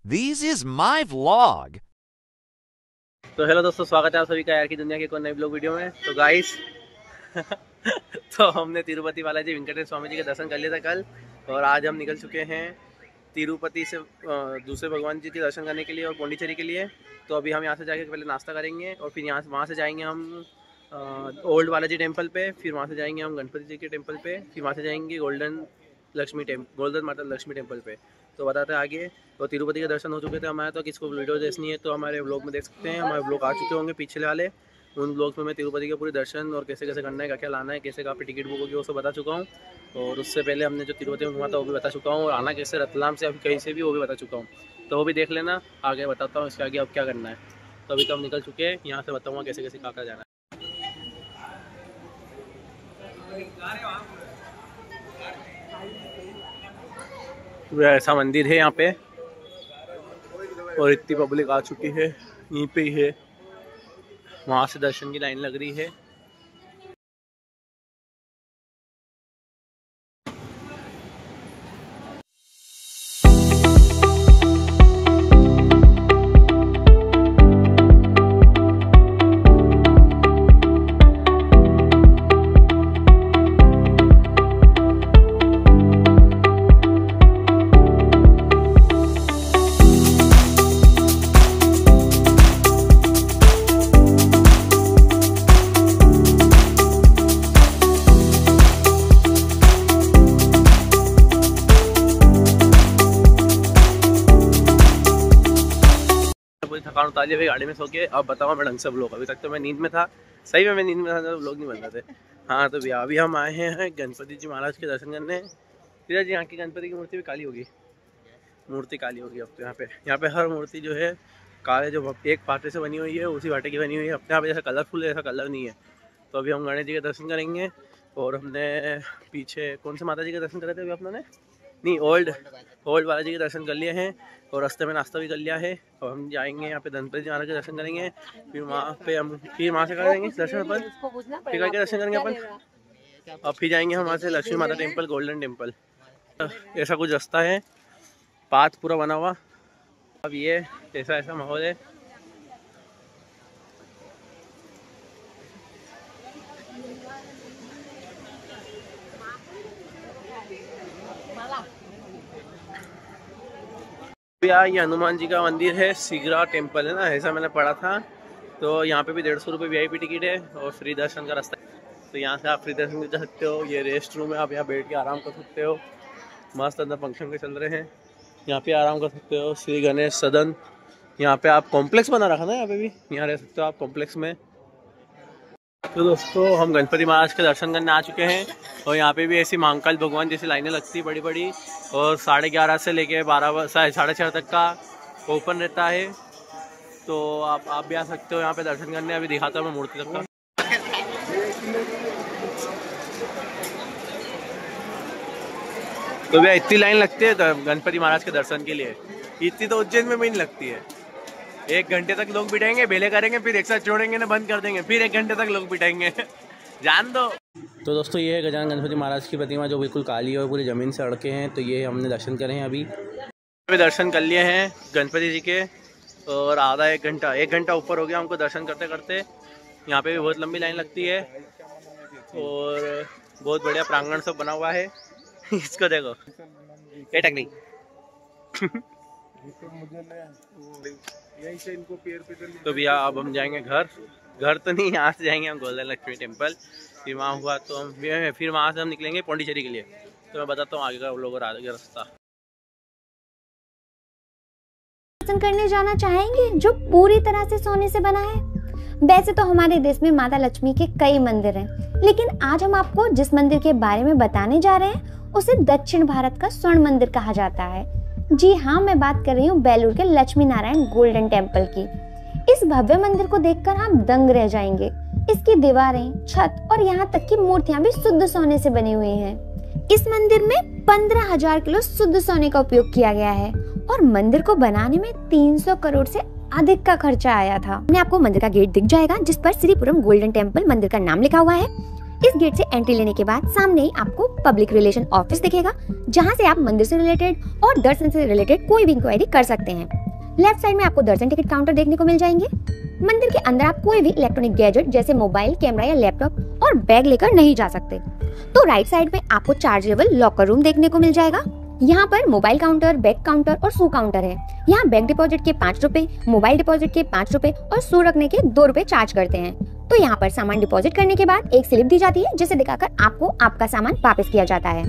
This is my vlog. तो hello दोस्तों, स्वागत है आप सभी का यार की दुनिया के कोई नई ब्लॉग वीडियो में। तो गाइस तो हमने तिरुपति बालाजी वेंकटेश्वर स्वामी जी के दर्शन कर लिया था कल, और आज हम निकल चुके हैं तिरुपति से दूसरे भगवान जी के दर्शन करने के लिए और पौंडीचेरी के लिए। तो अभी हम यहाँ से जाके पहले नाश्ता करेंगे और फिर वहाँ से जाएंगे हम ओल्ड बालाजी टेम्पल पे, फिर वहाँ से जाएंगे हम गणपति जी के टेम्पल पे, फिर वहाँ से जाएंगे गोल्डन माता लक्ष्मी टेम्पल पे। तो बताते हैं आगे। तो तिरुपति के दर्शन हो चुके थे हमारे, तो किसको वीडियो देखनी है तो हमारे ब्लॉग में देख सकते हैं। हमारे ब्लॉग आ चुके होंगे पिछले वाले, उन ब्लॉग्स में मैं तिरुपति के पूरे दर्शन और कैसे कैसे करना है, क्या क्या लाना है, कैसे कहाँ पे टिकट बुक होगी वो सब बता चुका हूँ। और उससे पहले हमने जो तिरुपति में घुमा था वो भी बता चुका हूँ, और आना कैसे रतलाम से अभी कहीं से भी वो भी बता चुका हूँ। तो वो भी देख लेना, आगे बताता हूँ इसके आगे अब क्या करना है। तो अभी तो हम निकल चुके हैं, यहाँ से बताऊँगा कैसे कैसे कहाँ जाना है। ऐसा मंदिर है यहाँ पे, और इतनी पब्लिक आ चुकी है, यहीं पे ही है, वहाँ से दर्शन की लाइन लग रही है। थकान उतार लिया भाई गाड़ी में सो के। अब बताओ मैं ढंग से ब्लॉग, अभी तक तो मैं नींद में था, सही में मैं नींद में था तो ब्लॉग नहीं बन रहे थे। हाँ तो भैया अभी हम आए हैं गणपति जी महाराज के दर्शन करने। फिर जी यहाँ की गणपति की मूर्ति भी काली होगी, मूर्ति काली होगी अब तो। यहाँ पे हर मूर्ति जो है काले, जो एक पाटे से बनी हुई है उसी पाटे की बनी हुई है। अपने यहाँ पे जैसा कलरफुल है ऐसा कलर नहीं है। तो अभी हम गणेश जी के दर्शन करेंगे, और हमने पीछे कौन से माता जी के दर्शन करे थे अभी अपने नहीं, ओल्ड बालाजी के दर्शन कर लिए हैं, और रास्ते में नाश्ता भी कर लिया है। और हम जाएंगे यहाँ पे गणपति जी महाराज के दर्शन करेंगे, फिर वहाँ पे हम फिर वहाँ से करेंगे दर्शन अपन, फिर करके दर्शन करेंगे अपन, और फिर जाएंगे हम वहाँ से लक्ष्मी माता टेम्पल, गोल्डन टेम्पल। ऐसा कुछ रास्ता है, पाथ पूरा बना हुआ। अब ये ऐसा माहौल है। ये हनुमान जी का मंदिर है, सिगरा टेम्पल है ना, ऐसा मैंने पढ़ा था। तो यहाँ पे भी 150 रुपये VIP टिकट है और फ्री दर्शन का रास्ता है। तो यहाँ से आप फ्री दर्शन कर सकते हो। ये रेस्ट रूम है, आप यहाँ बैठ के आराम कर सकते हो। मस्त अंदर फंक्शन के चल रहे हैं, यहाँ पे आराम कर सकते हो। श्री गणेश सदन, यहाँ पे आप कॉम्प्लेक्स बना रखा ना, यहाँ पे भी यहाँ रह सकते हो आप कॉम्प्लेक्स में। तो दोस्तों हम गणपति महाराज के दर्शन करने आ चुके हैं, और यहाँ पे भी ऐसी महाकाल भगवान जैसी लाइनें लगती है बड़ी बड़ी, और 11:30 से लेके 12 तक का ओपन रहता है। तो आप भी आ सकते हो यहाँ पे दर्शन करने। अभी दिखाता हूँ मैं मूर्ति तक का। तो भैया इतनी लाइन लगती है गणपति महाराज के दर्शन के लिए, इतनी तो उज्जैन में भी नहीं लगती है। 1 घंटे तक लोग बिठाएंगे, बेले करेंगे, फिर एक साथ छोड़ेंगे ना, बंद कर देंगे, फिर 1 घंटे तक लोग बिठाएंगे जान दो। तो दोस्तों ये है गजानन गणपति महाराज की प्रतिमा, जो बिल्कुल काली है और पूरी ज़मीन से अड़के हैं। तो ये हमने दर्शन करे हैं, अभी दर्शन कर लिए हैं गणपति जी के, और आधा 1 घंटा ऊपर हो गया हमको दर्शन करते करते। यहाँ पे भी बहुत लंबी लाइन लगती है, और बहुत बढ़िया प्रांगण सब बना हुआ है। इसको देखो ये टेक्निक यहीं से इनको पैर पे। तो भैया अब हम जाएंगे घर तो नहीं, यहाँ से जाएंगे हम गोल्डन लक्ष्मी टेम्पल। फिर वहाँ हुआ तो हम फिर वहाँ से हम निकलेंगे पौंडीचेरी के लिए। तो मैं बताता हूँ आगे का लोग आगे रास्ता। दर्शन करने जाना चाहेंगे जो पूरी तरह से सोने से बना है। वैसे तो हमारे देश में माता लक्ष्मी के कई मंदिर हैं, लेकिन आज हम आपको जिस मंदिर के बारे में बताने जा रहे हैं उसे दक्षिण भारत का स्वर्ण मंदिर कहा जाता है। जी हाँ, मैं बात कर रही हूँ बेलूर के लक्ष्मी नारायण गोल्डन टेम्पल की। इस भव्य मंदिर को देखकर हम दंग रह जाएंगे। इसकी दीवारें, छत और यहाँ तक की मूर्तियां भी शुद्ध सोने से बनी हुई हैं। इस मंदिर में 15,000 किलो शुद्ध सोने का उपयोग किया गया है, और मंदिर को बनाने में 300 करोड़ से अधिक का खर्चा आया था। आपको मंदिर का गेट दिख जाएगा, जिस पर श्रीपुरम गोल्डन टेम्पल मंदिर का नाम लिखा हुआ है। इस गेट से एंट्री लेने के बाद सामने ही आपको पब्लिक रिलेशन ऑफिस दिखेगा, जहां से आप मंदिर से रिलेटेड और दर्शन से रिलेटेड कोई भी इंक्वायरी कर सकते हैं। लेफ्ट साइड में आपको दर्शन टिकट काउंटर देखने को मिल जाएंगे। मंदिर के अंदर आप कोई भी इलेक्ट्रॉनिक गैजेट जैसे मोबाइल, कैमरा या लैपटॉप और बैग लेकर नहीं जा सकते। तो राइट साइड में आपको चार्जेबल लॉकर रूम देखने को मिल जाएगा। यहाँ पर मोबाइल काउंटर, बैग काउंटर और शू काउंटर है। यहाँ बैग डिपॉजिट के 5 रुपए, मोबाइल डिपॉजिट के 5 रुपए और शू रखने के 2 रुपए चार्ज करते हैं। तो यहाँ पर सामान डिपॉजिट करने के बाद एक स्लिप दी जाती है, जिसे दिखाकर आपको आपका सामान वापस किया जाता है।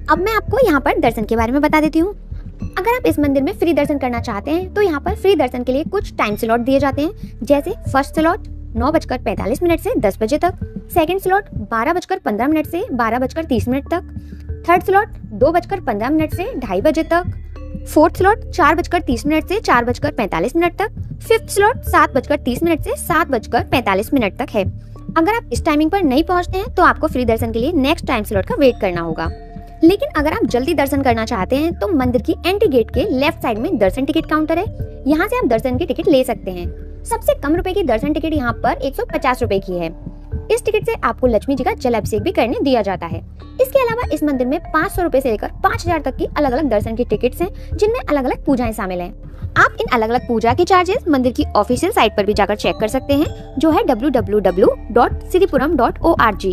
अब मैं आपको यहाँ पर दर्शन के बारे में बता देती हूँ। अगर आप इस मंदिर में फ्री दर्शन करना चाहते हैं तो यहाँ पर फ्री दर्शन के लिए कुछ टाइम स्लॉट दिए जाते हैं, जैसे फर्स्ट स्लॉट 9:45 से 10 बजे तक, सेकंड स्लॉट 12:15 से 12:30 तक, थर्ड स्लॉट 2:15 से 2:30 बजे तक, फोर्थ स्लॉट 4:30 से 4:45 तक, फिफ्थ स्लॉट 7:30 से 7:45 तक है। अगर आप इस टाइमिंग पर नहीं पहुँचते हैं तो आपको फ्री दर्शन के लिए नेक्स्ट टाइम स्लॉट का वेट करना होगा। लेकिन अगर आप जल्दी दर्शन करना चाहते हैं तो मंदिर की एंट्री गेट के लेफ्ट साइड में दर्शन टिकट काउंटर है। यहाँ से आप दर्शन की टिकट ले सकते हैं। सबसे कम रुपए की दर्शन टिकट यहाँ पर 150 रुपए की है। इस टिकट से आपको लक्ष्मी जी का जलाभिषेक भी करने दिया जाता है। इसके अलावा इस मंदिर में 500 रुपए से लेकर 5000 तक की अलग अलग दर्शन की टिकट्स हैं, जिनमें अलग अलग पूजाएं शामिल हैं। आप इन अलग अलग पूजा के चार्जेस मंदिर की ऑफिशियल साइट पर भी जाकर चेक कर सकते हैं, जो है www.sripuram.org।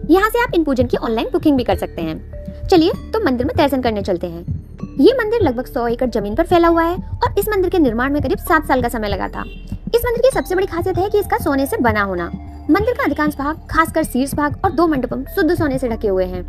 यहाँ से आप इन पूजन की ऑनलाइन बुकिंग भी कर सकते हैं। चलिए तो मंदिर में दर्शन करने चलते हैं। ये मंदिर लगभग 100 एकड़ जमीन पर फैला हुआ है और इस मंदिर के निर्माण में करीब 7 साल का समय लगा था। इस मंदिर की सबसे बड़ी खासियत है कि इसका सोने से बना होना। मंदिर का अधिकांश भाग, खासकर शीर्ष भाग और 2 मंडपम शुद्ध सोने से ढके हुए हैं।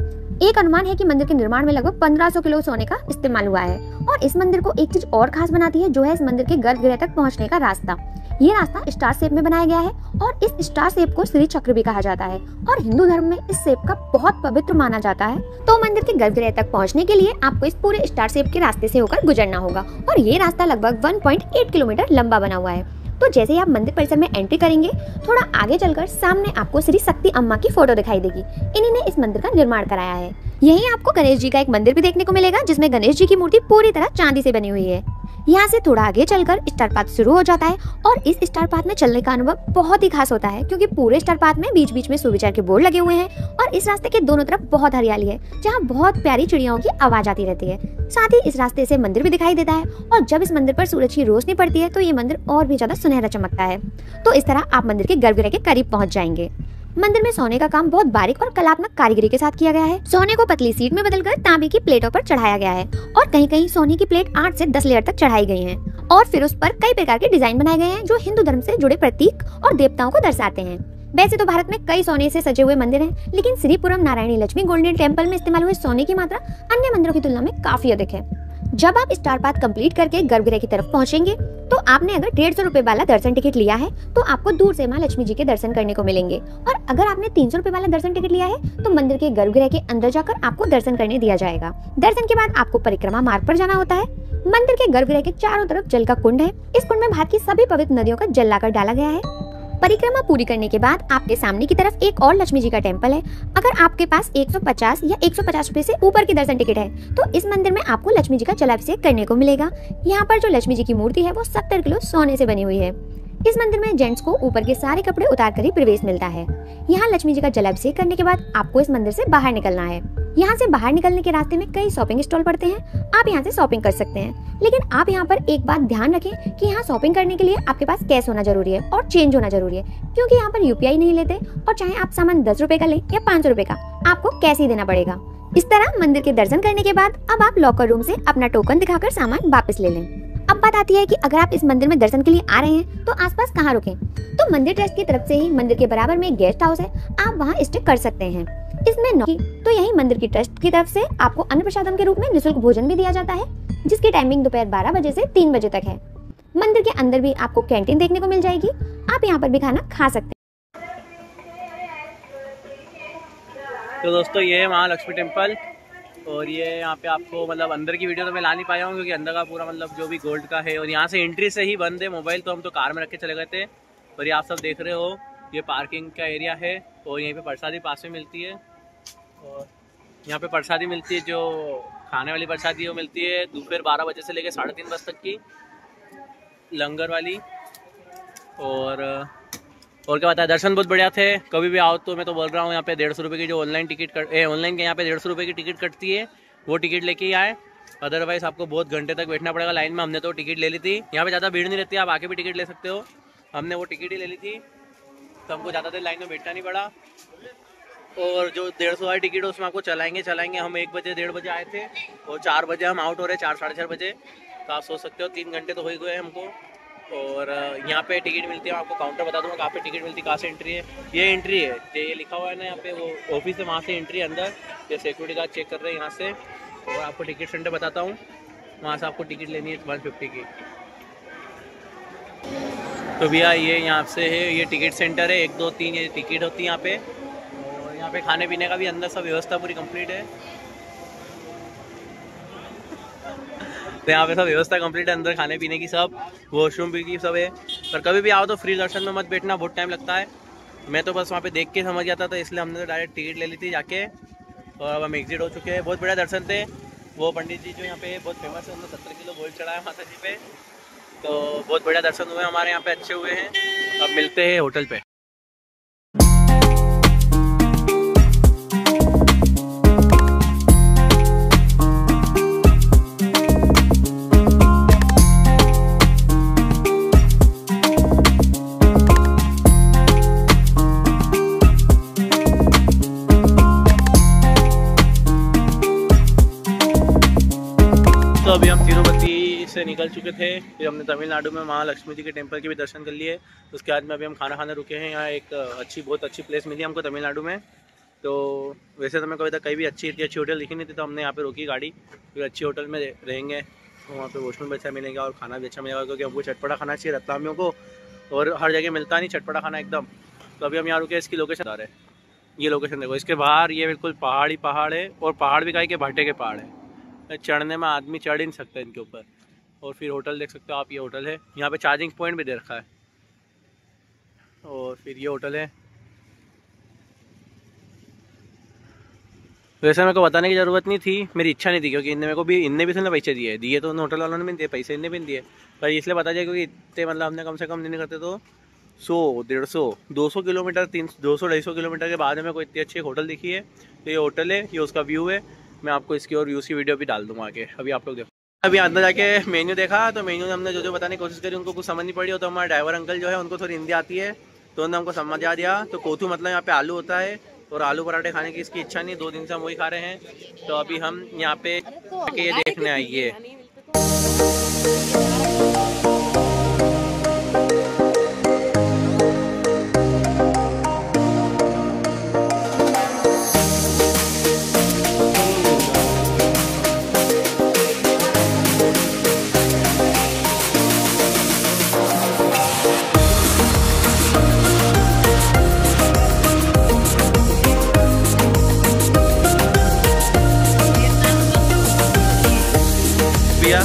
एक अनुमान है कि मंदिर के निर्माण में लगभग 1500 किलो सोने का इस्तेमाल हुआ है। और इस मंदिर को एक चीज और खास बनाती है, जो है इस मंदिर के गर्भगृह तक पहुँचने का रास्ता। ये रास्ता स्टार शेप में बनाया गया है और इस स्टार शेप को श्री चक्र भी कहा जाता है और हिंदू धर्म में इस शेप का बहुत पवित्र माना जाता है। तो मंदिर के गर्भगृह तक पहुंचने के लिए आपको इस पूरे स्टार शेप के रास्ते से होकर गुजरना होगा और ये रास्ता लगभग 1.8 किलोमीटर लंबा बना हुआ है। तो जैसे ही आप मंदिर परिसर में एंट्री करेंगे, थोड़ा आगे चलकर सामने आपको श्री शक्ति अम्मा की फोटो दिखाई देगी। इन्हीं ने इस मंदिर का निर्माण कराया है। यहीं आपको गणेश जी का एक मंदिर भी देखने को मिलेगा, जिसमें गणेश जी की मूर्ति पूरी तरह चांदी से बनी हुई है। यहाँ से थोड़ा आगे चलकर स्टार पाथ शुरू हो जाता है और इस स्टार पाथ में चलने का अनुभव बहुत ही खास होता है, क्योंकि पूरे स्टार पाथ में बीच बीच में सुविचार के बोर्ड लगे हुए हैं और इस रास्ते के दोनों तरफ बहुत हरियाली है, जहाँ बहुत प्यारी चिड़ियाओं की आवाज आती रहती है। साथ ही इस रास्ते से मंदिर भी दिखाई देता है और जब इस मंदिर पर सूरज की रोशनी पड़ती है तो ये मंदिर और भी ज्यादा सुनहरा चमकता है। तो इस तरह आप मंदिर के गर्भगृह के करीब पहुंच जाएंगे। मंदिर में सोने का काम बहुत बारीक और कलात्मक कारीगरी के साथ किया गया है। सोने को पतली सीट में बदलकर तांबे की प्लेटों पर चढ़ाया गया है और कहीं कहीं सोने की प्लेट 8 से 10 लेयर तक चढ़ाई गई हैं और फिर उस पर कई प्रकार के डिजाइन बनाए गए हैं, जो हिंदू धर्म से जुड़े प्रतीक और देवताओं को दर्शाते हैं। वैसे तो भारत में कई सोने से सजे हुए मंदिर हैं, लेकिन श्रीपुरम नारायणी लक्ष्मी गोल्डन टेम्पल में इस्तेमाल हुए सोने की मात्रा अन्य मंदिरों की तुलना में काफी अधिक है। जब आप स्टार पाथ कंप्लीट करके गर्भगृह की तरफ पहुंचेंगे तो आपने अगर 150 रुपए वाला दर्शन टिकट लिया है तो आपको दूर से माँ लक्ष्मी जी के दर्शन करने को मिलेंगे, और अगर आपने 300 रुपए वाला दर्शन टिकट लिया है तो मंदिर के गर्भगृह के अंदर जाकर आपको दर्शन करने दिया जाएगा। दर्शन के बाद आपको परिक्रमा मार्ग पर जाना होता है। मंदिर के गर्भगृह के चारों तरफ जल का कुंड है। इस कुंड में भारत की सभी पवित्र नदियों का जल लाकर डाला गया है। परिक्रमा पूरी करने के बाद आपके सामने की तरफ एक और लक्ष्मी जी का टेम्पल है। अगर आपके पास 150 या 150 रुपए से ऊपर की दर्शन टिकट है तो इस मंदिर में आपको लक्ष्मी जी का जलाभिषेक करने को मिलेगा। यहाँ पर जो लक्ष्मी जी की मूर्ति है वो 70 किलो सोने से बनी हुई है। इस मंदिर में जेंट्स को ऊपर के सारे कपड़े उतार कर ही प्रवेश मिलता है। यहाँ लक्ष्मी जी का जलाभिषेक करने के बाद आपको इस मंदिर से बाहर निकलना है। यहाँ से बाहर निकलने के रास्ते में कई शॉपिंग स्टॉल पड़ते हैं, आप यहाँ से शॉपिंग कर सकते हैं। लेकिन आप यहाँ पर एक बात ध्यान रखें कि यहाँ शॉपिंग करने के लिए आपके पास कैश होना जरूरी है और चेंज होना जरूरी है, क्योंकि यहाँ पर यूपीआई नहीं लेते और चाहे आप सामान 10 रुपए का लें या 500 रुपए का, आपको कैश ही देना पड़ेगा। इस तरह मंदिर के दर्शन करने के बाद अब आप लॉकर रूम से अपना टोकन दिखाकर सामान वापस ले लें। अब बात आती है कि अगर आप इस मंदिर में दर्शन के लिए आ रहे हैं तो आसपास कहाँ रुकें। तो मंदिर ट्रस्ट की तरफ से ही मंदिर के बराबर में एक गेस्ट हाउस है, आप वहाँ स्टे कर सकते हैं। इसमें तो यही मंदिर की ट्रस्ट की तरफ से आपको अन्न प्रसादम के रूप में निःशुल्क भोजन भी दिया जाता है, जिसकी टाइमिंग दोपहर 12 बजे से 3 बजे तक है। मंदिर के अंदर भी आपको कैंटीन देखने को मिल जाएगी, आप यहाँ पर भी खाना खा सकते हैं। तो दोस्तों ये है महालक्ष्मी टेम्पल, और ये यहाँ पे आपको मतलब अंदर की वीडियो तो मैं ला नहीं पाया हूँ क्योंकि अंदर का पूरा मतलब जो भी गोल्ड का है, और यहाँ से एंट्री से ही बंद है। मोबाइल तो हम तो कार में रख के चले गए थे। और ये आप सब देख रहे हो, ये पार्किंग का एरिया है और यहीं पे प्रसादी पास में मिलती है। और यहाँ पे प्रसादी मिलती है, जो खाने वाली प्रसादी वो मिलती है दोपहर 12 बजे से लेकर 3:30 बजे तक की लंगर वाली। और और क्या बताया, दर्शन बहुत बढ़िया थे। कभी भी आओ तो मैं तो बोल रहा हूँ यहाँ पे 150 रुपये की जो ऑनलाइन टिकट ऑनलाइन के यहाँ पे 150 रुपये की टिकट कटती है, वो टिकट लेके ही आए। अदरवाइज आपको बहुत घंटे तक बैठना पड़ेगा लाइन में। हमने तो टिकट ले ली थी, यहाँ पे ज़्यादा भीड़ नहीं रहती, आप आके भी टिकट ले सकते हो। हमने वो टिकट ही ले ली थी तो हमको ज़्यादा देर लाइन में बैठना नहीं पड़ा। और जो 150 वाली टिकट है उसमें आपको चलाएंगे। हम 1 बजे 1:30 बजे आए थे और 4 बजे हम आउट हो रहे, 4 साढ़े 4 बजे। तो आप सोच सकते हो 3 घंटे तो हो ही गए हमको। और यहाँ पे टिकट मिलती है, आपको काउंटर बता दूँगा कहाँ पे टिकट मिलती है, कहाँ से एंट्री है। ये एंट्री है, ये लिखा हुआ है ना यहाँ पे, वो ऑफिस है, वहाँ से एंट्री अंदर। ये सिक्योरिटी गार्ड चेक कर रहे हैं यहाँ से। और आपको टिकट सेंटर बताता हूँ, वहाँ से आपको टिकट लेनी है 150 की। तो भैया ये यहाँ से है, ये टिकट सेंटर है। 1 2 3 ये टिकट होती है यहाँ पे। और यहाँ पे खाने पीने का भी अंदर सब व्यवस्था पूरी कंप्लीट है। तो यहाँ पे सब व्यवस्था कंप्लीट है, अंदर खाने पीने की सब, वॉशरूम भी की सब है। पर कभी भी आओ तो फ्री दर्शन में मत बैठना, बहुत टाइम लगता है। मैं तो बस वहाँ पे देख के समझ गया था, तो इसलिए हमने तो डायरेक्ट टिकट ले ली थी जाके। और अब हम एग्जिट हो चुके हैं। बहुत बढ़िया दर्शन थे। वो पंडित जी जो यहाँ पे बहुत फेमस है, उन्होंने 70 किलो गोल्ड चढ़ाया माता जी पे। तो बहुत बढ़िया दर्शन हुए हमारे यहाँ पे, अच्छे हुए हैं। अब मिलते हैं होटल पे। तो अभी हम तिरुपति से निकल चुके थे, फिर हमने तमिलनाडु में महालक्ष्मी जी के टेंपल के भी दर्शन कर लिए। उसके बाद में अभी हम खाना खाने रुके हैं। यहाँ एक बहुत अच्छी प्लेस मिली हमको तमिलनाडु में। तो वैसे तो मैं कभी तक कहीं भी अच्छी होटल दिखी नहीं थी, तो हमने यहाँ पे रोकी गाड़ी। फिर अच्छी होटल में रहेंगे, तो वहाँ पे वॉशरूम भी अच्छा मिलेगा और खाना भी अच्छा मिलेगा, क्योंकि हमको चटपटा खाना चाहिए रतलामियों को, और हर जगह मिलता नहीं चटपटा खाना एकदम। तो अभी हम यहाँ रुके, इसकी लोकेशन आ रहे हैं। ये लोकेशन देखो, इसके बाहर ये बिल्कुल पहाड़ ही पहाड़ है, और पहाड़ भी कहीं के भाटे के पहाड़ है। चढ़ने में आदमी चढ़ ही नहीं सकता इनके ऊपर। और फिर होटल देख सकते हो आप, ये होटल है। यहाँ पे चार्जिंग पॉइंट भी दे रखा है। और फिर ये होटल है। वैसे मेरे को बताने की ज़रूरत नहीं थी, मेरी इच्छा नहीं थी, क्योंकि इनने भी सुनने पैसे दिए तो होटल वालों ने भी दिए पैसे, इनने भी दिए। पर इसलिए बता दिया क्योंकि इतने मतलब हमने कम से कम नहीं करते तो 100 150 200 किलोमीटर 200-250 किलोमीटर के बाद में कोई इतनी अच्छी होटल दिखी है। तो ये होटल है, ये उसका व्यू है। मैं आपको इसकी और व्यू की वीडियो भी डाल दूँगा आगे। अभी आप लोग देखो। अभी अंदर जाके मेन्यू देखा, तो मेन्यू में हमने जो बताने की कोशिश करी, उनको कुछ समझ नहीं पड़ी हो। तो हमारे ड्राइवर अंकल जो है, उनको थोड़ी हिंदी आती है, तो उन्होंने हमको समझा दिया। तो कोथू मतलब यहाँ पे आलू होता है, और आलू पराठे खाने की इसकी इच्छा नहीं, 2 दिन से हम वही खा रहे हैं। तो अभी हम यहाँ पे ये देखने आइए।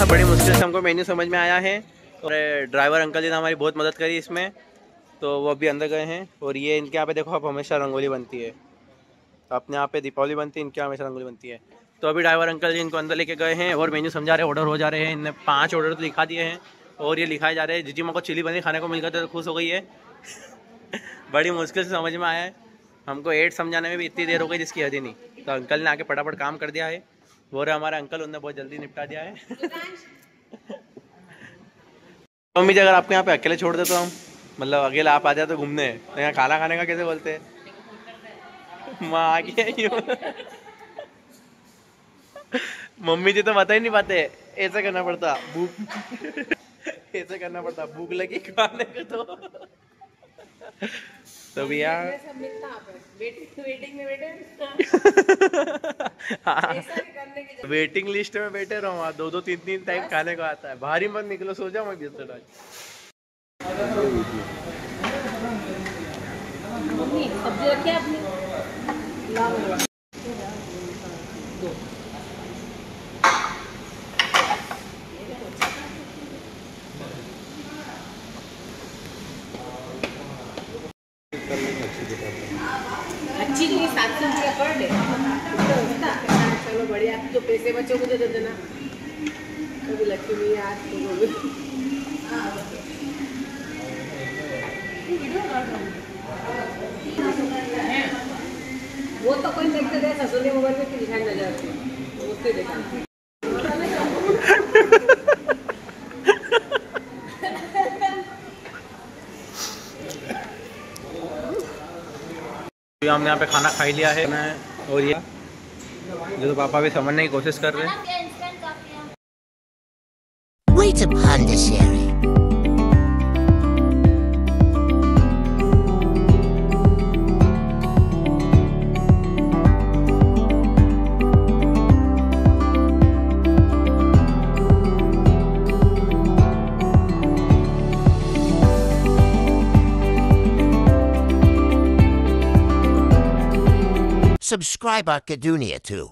बड़ी मुश्किल से हमको मेन्यू समझ में आया है, और ड्राइवर अंकल जी ने हमारी बहुत मदद करी इसमें। तो वो अभी अंदर गए हैं। और ये इनके यहाँ पे देखो, आप हमेशा रंगोली बनती है, अपने यहाँ पे दीपावली बनती है, इनके यहाँ हमेशा रंगोली बनती है। तो अभी ड्राइवर अंकल जी इनको अंदर लेके गए हैं, और मेन्यू समझा रहे, ऑर्डर हो जा रहे हैं। इनने 5 ऑर्डर तो दिखा दिए हैं, और ये लिखाए जा रहे हैं। जीजी मेरे को चिली पनीर खाने को मिल गया तो खुश हो गई है। बड़ी मुश्किल से समझ में आया है हमको, 8 समझाने में भी इतनी देर हो गई जिसकी हद ही नहीं। तो अंकल ने आके फटाफट काम कर दिया है। वो रहे हमारे अंकल, उन्होंने बहुत जल्दी निपटा दिया है। मम्मी जी, अगर आपको यहाँ पे अकेले छोड़ दे तो हम, मतलब अकेले आप आ जाए तो घूमने, तो यहाँ खाना खाने का कैसे बोलते हैं? माँ आ गया। मम्मी जी तो बता ही नहीं पाते, ऐसे करना पड़ता, भूख ऐसे करना पड़ता, भूख लगी खाने को। तो भैया वेटिंग में बैठे, वेटिंग लिस्ट में बैठे रहो, वहाँ 2-2 3-3 टाइम खाने को आता है। भारी मत निकलो, सो जाओ। मैं 20 सब्जी रखी आपने? अच्छी नहीं, 700 रुपया पर डे। चलो बढ़िया, जो पैसे बच्चों को दे देना। कभी लक्ष्मी आज तो वो तो कोई देखते थे ससुर के मोबाइल में कितनी दिखाई नजर आती है उसके देखा हमने यहाँ पे खाना खा लिया है और ये जो तो पापा भी समझने की कोशिश कर रहे हैं। Wait upon the sherry. Subscribe Arcadunia too.